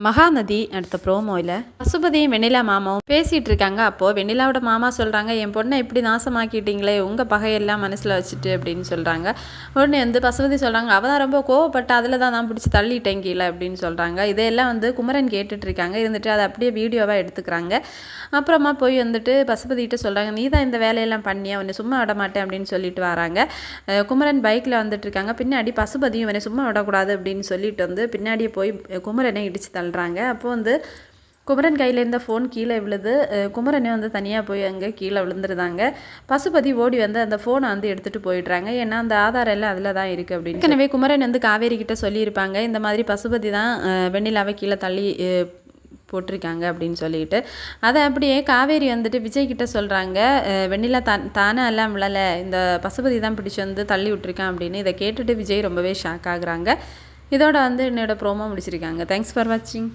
மகாநதி அடுத்த ப்ரோமோவில் பசுபதியும் வெண்ணிலா மாமாவும் பேசிகிட்டு இருக்காங்க. அப்போது வெண்ணிலாவோட மாமா சொல்கிறாங்க, என் பொண்ணை இப்படி நாசமாக்கிட்டீங்களே உங்கள் பகையெல்லாம் மனசில் வச்சுட்டு அப்படின்னு சொல்கிறாங்க. உடனே பசுபதி சொல்கிறாங்க, அவள் தான் ரொம்ப கோவப்பட்ட, அதில் தான் நான் பிடிச்சி தள்ளிட்டேன் கீழே அப்படின்னு சொல்கிறாங்க. இதையெல்லாம் குமரன் கேட்டுட்ருக்காங்க. இருந்துட்டு அதை அப்படியே வீடியோவாக எடுத்துக்கிறாங்க. அப்புறமா போய் பசுபதிகிட்ட சொல்கிறாங்க, நீ தான் இந்த வேலையெல்லாம் பண்ணியா, உன்னை சும்மா விட மாட்டேன் அப்படின்னு சொல்லிட்டு வராங்க. குமரன் பைக்கில் வந்துட்டுருக்காங்க. பின்னாடி பசுபதியும் இவனை சும்மா விடக்கூடாது அப்படின்னு சொல்லிட்டு பின்னாடியே போய் குமரனை இடித்து தள்ளுறாங்க. அப்போது குமரன் கையில் இருந்த ஃபோன் கீழே விழுது. குமரனே தனியாக போய் அங்கே கீழே விழுந்துருந்தாங்க. பசுபதி ஓடி அந்த ஃபோனை எடுத்துகிட்டு போயிடுறாங்க. ஏன்னா அந்த ஆதாரம் எல்லாம் அதில் தான் இருக்குது அப்படின்னு. ஏற்கனவே குமரன் காவேரி கிட்ட சொல்லியிருப்பாங்க, இந்த மாதிரி பசுபதி தான் வெண்ணிலாவை கீழே தள்ளி போட்டிருக்காங்க அப்படின்னு சொல்லிட்டு. அதை அப்படியே காவேரி விஜய் கிட்ட சொல்கிறாங்க, வெண்ணிலா தானே எல்லாம் விழலை, இந்த பசுபதி தான் பிடிச்சி தள்ளி விட்டுருக்கான் அப்படின்னு. இதை கேட்டுட்டு விஜய் ரொம்பவே ஷாக் ஆகுறாங்க. இதோட என்னோட ப்ரோமோ முடிச்சிருக்காங்க. தேங்க்ஸ் ஃபார் வாட்சிங்.